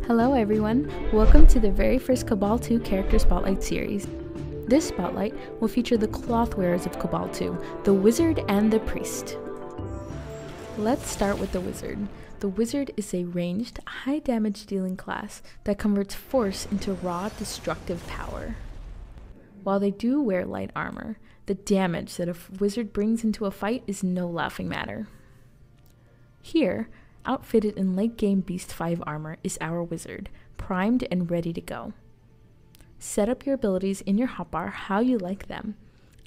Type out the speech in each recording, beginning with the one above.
Hello everyone, welcome to the very first Cabal 2 Character Spotlight series. This spotlight will feature the cloth wearers of Cabal 2, the Wizard and the Priest. Let's start with the Wizard. The Wizard is a ranged, high damage dealing class that converts force into raw, destructive power. While they do wear light armor, the damage that a wizard brings into a fight is no laughing matter. Here, outfitted in late game Beast 5 armor is our wizard, primed and ready to go. Set up your abilities in your hotbar how you like them,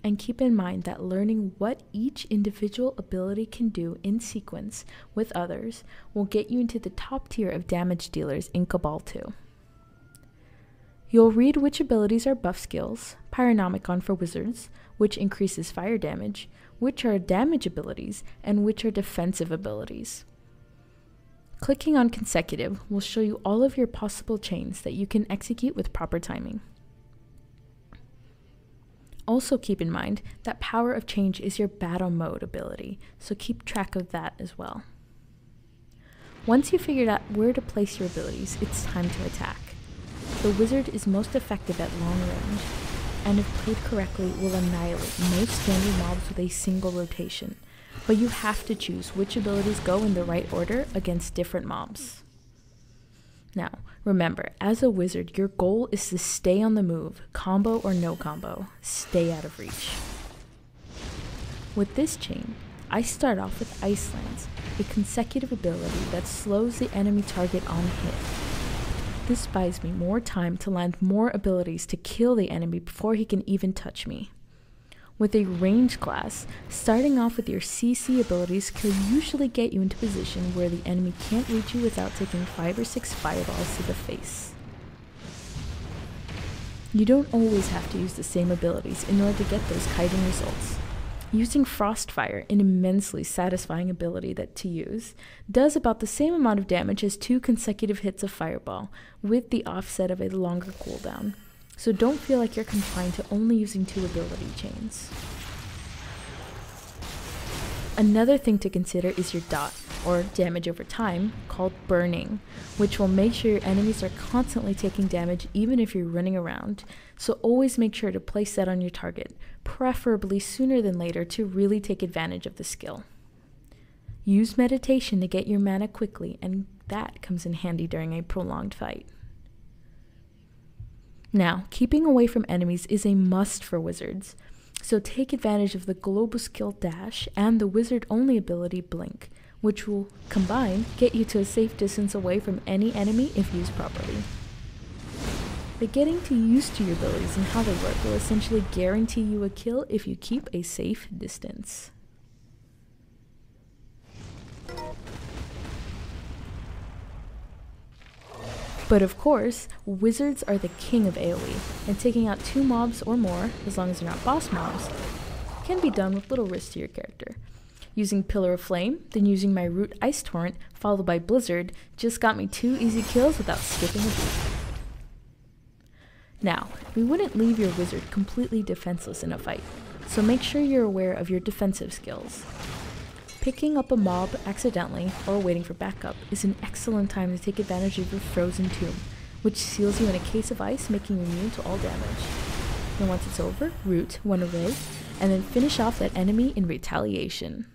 and keep in mind that learning what each individual ability can do in sequence with others will get you into the top tier of damage dealers in Cabal 2. You'll read which abilities are buff skills, Pyronomicon for wizards, which increases fire damage, which are damage abilities, and which are defensive abilities. Clicking on consecutive will show you all of your possible chains that you can execute with proper timing. Also keep in mind that Power of Change is your battle mode ability, so keep track of that as well. Once you've figured out where to place your abilities, it's time to attack. The wizard is most effective at long range, and if played correctly will annihilate most standard mobs with a single rotation. But you have to choose which abilities go in the right order against different mobs. Now, remember, as a wizard, your goal is to stay on the move, combo or no combo, stay out of reach. With this chain, I start off with Ice Lance, a consecutive ability that slows the enemy target on hit. This buys me more time to land more abilities to kill the enemy before he can even touch me. With a range class, starting off with your CC abilities can usually get you into a position where the enemy can't reach you without taking 5 or 6 fireballs to the face. You don't always have to use the same abilities in order to get those kiting results. Using Frostfire, an immensely satisfying ability to use, does about the same amount of damage as 2 consecutive hits of Fireball, with the offset of a longer cooldown. So don't feel like you're confined to only using 2 ability chains. Another thing to consider is your dot, or damage over time, called burning, which will make sure your enemies are constantly taking damage even if you're running around, so always make sure to place that on your target, preferably sooner than later to really take advantage of the skill. Use meditation to get your mana quickly, and that comes in handy during a prolonged fight. Now, keeping away from enemies is a must for wizards, so take advantage of the global skill Dash and the wizard-only ability Blink, which will, combined, get you to a safe distance away from any enemy if used properly. But getting used to your abilities and how they work will essentially guarantee you a kill if you keep a safe distance. But of course, wizards are the king of AoE, and taking out 2 mobs or more, as long as they're not boss mobs, can be done with little risk to your character. Using Pillar of Flame, then using my Root Ice Torrent, followed by Blizzard, just got me 2 easy kills without skipping a beat. Now, we wouldn't leave your wizard completely defenseless in a fight, so make sure you're aware of your defensive skills. Picking up a mob accidentally or waiting for backup is an excellent time to take advantage of your Frozen Tomb, which seals you in a case of ice, making you immune to all damage. And once it's over, root one array, and then finish off that enemy in retaliation.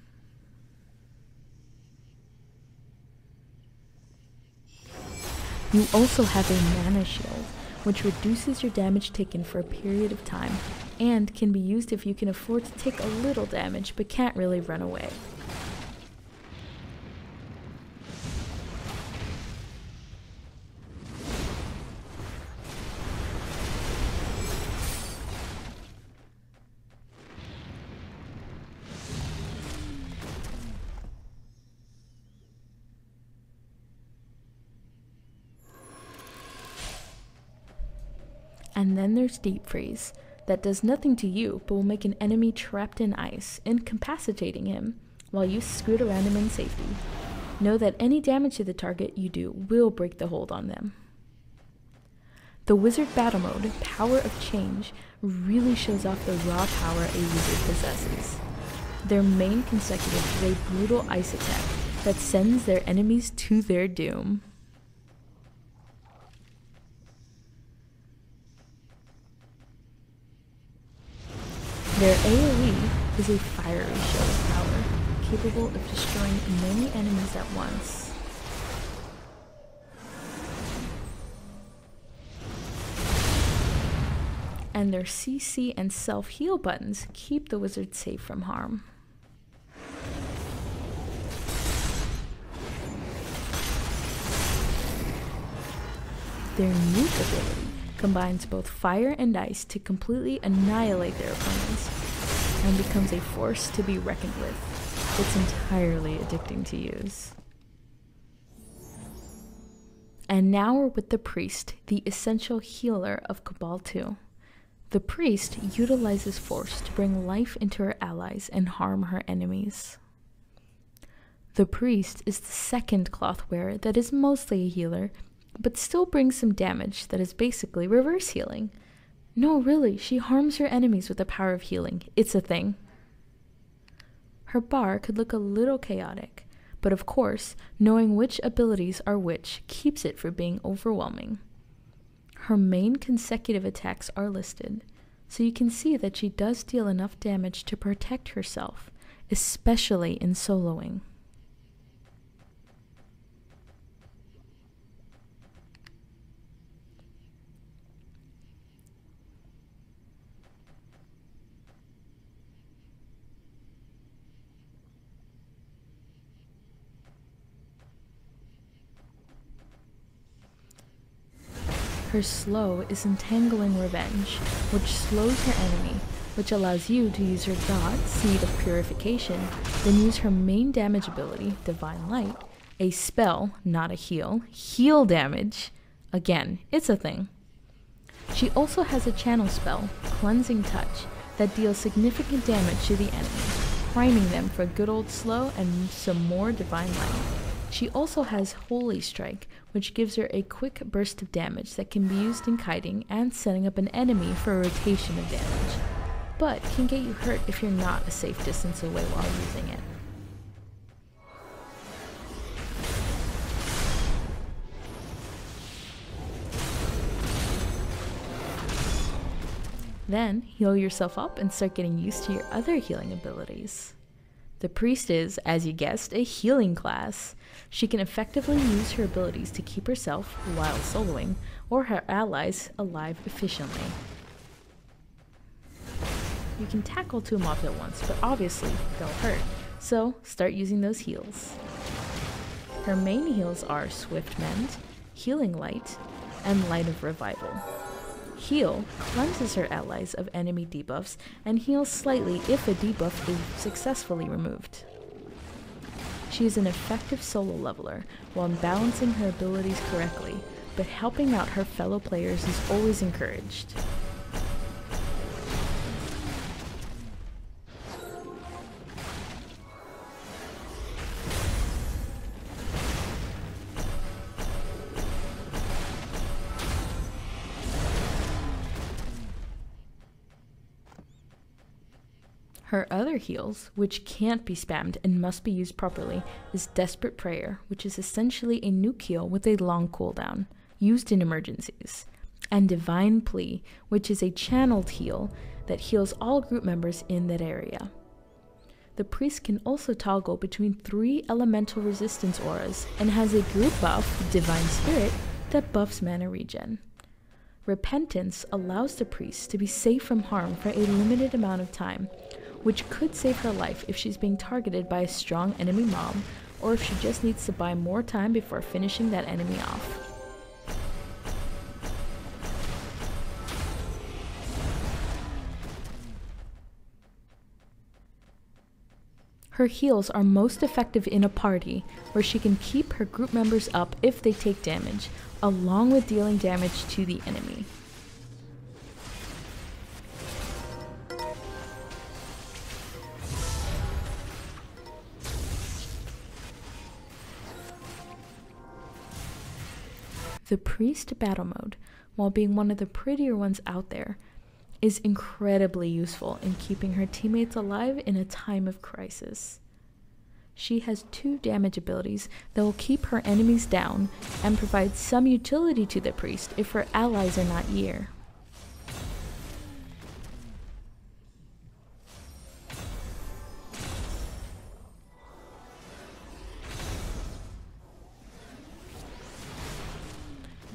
You also have a Mana Shield, which reduces your damage taken for a period of time, and can be used if you can afford to take a little damage but can't really run away. And then there's Deep Freeze, that does nothing to you but will make an enemy trapped in ice, incapacitating him, while you scoot around him in safety. Know that any damage to the target you do will break the hold on them. The Wizard Battle Mode, Power of Change, really shows off the raw power a wizard possesses. Their main consecutive is a brutal ice attack that sends their enemies to their doom. Their AoE is a fiery show of power, capable of destroying many enemies at once. And their CC and self-heal buttons keep the wizard safe from harm. Their nuke ability combines both fire and ice to completely annihilate their opponents, and becomes a force to be reckoned with. It's entirely addicting to use. And now we're with the Priest, the essential healer of Cabal 2. The Priest utilizes force to bring life into her allies and harm her enemies. The Priest is the second cloth wearer that is mostly a healer, but still brings some damage that is basically reverse healing. No, really, she harms her enemies with the power of healing. It's a thing. Her bar could look a little chaotic, but of course, knowing which abilities are which keeps it from being overwhelming. Her main consecutive attacks are listed, so you can see that she does deal enough damage to protect herself, especially in soloing. Her slow is Entangling Revenge, which slows her enemy, which allows you to use her God, Seed of Purification, then use her main damage ability, Divine Light, a spell, not a heal damage. Again, it's a thing. She also has a channel spell, Cleansing Touch, that deals significant damage to the enemy, priming them for good old slow and some more Divine Light. She also has Holy Strike, which gives her a quick burst of damage that can be used in kiting and setting up an enemy for a rotation of damage, but can get you hurt if you're not a safe distance away while using it. Then heal yourself up and start getting used to your other healing abilities. The Priest is, as you guessed, a healing class. She can effectively use her abilities to keep herself, while soloing, or her allies alive efficiently. You can tackle 2 mobs at once, but obviously they'll hurt, so start using those heals. Her main heals are Swift Mend, Healing Light, and Light of Revival. Heal cleanses her allies of enemy debuffs and heals slightly if a debuff is successfully removed. She is an effective solo leveler while balancing her abilities correctly, but helping out her fellow players is always encouraged. Her other heals, which can't be spammed and must be used properly, is Desperate Prayer, which is essentially a nuke heal with a long cooldown, used in emergencies, and Divine Plea, which is a channeled heal that heals all group members in that area. The Priest can also toggle between 3 elemental resistance auras and has a group buff, Divine Spirit, that buffs mana regen. Repentance allows the Priest to be safe from harm for a limited amount of time, which could save her life if she's being targeted by a strong enemy mob, or if she just needs to buy more time before finishing that enemy off. Her heals are most effective in a party, where she can keep her group members up if they take damage, along with dealing damage to the enemy. The Priest battle mode, while being one of the prettier ones out there, is incredibly useful in keeping her teammates alive in a time of crisis. She has 2 damage abilities that will keep her enemies down and provide some utility to the Priest if her allies are not near.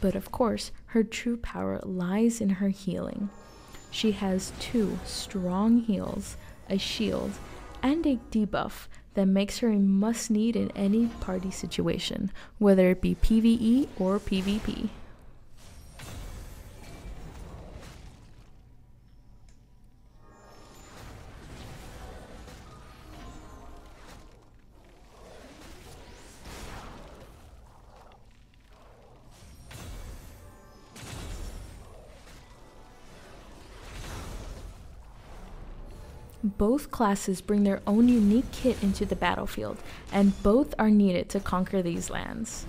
But of course, her true power lies in her healing. She has 2 strong heals, a shield, and a debuff that makes her a must-need in any party situation, whether it be PvE or PvP. Both classes bring their own unique kit into the battlefield, and both are needed to conquer these lands.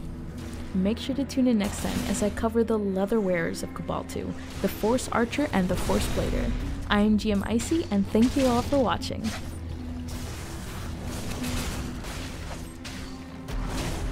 Make sure to tune in next time as I cover the leather wearers of Cabal 2, the Force Archer and the Force Blader. I am GM Icy, and thank you all for watching.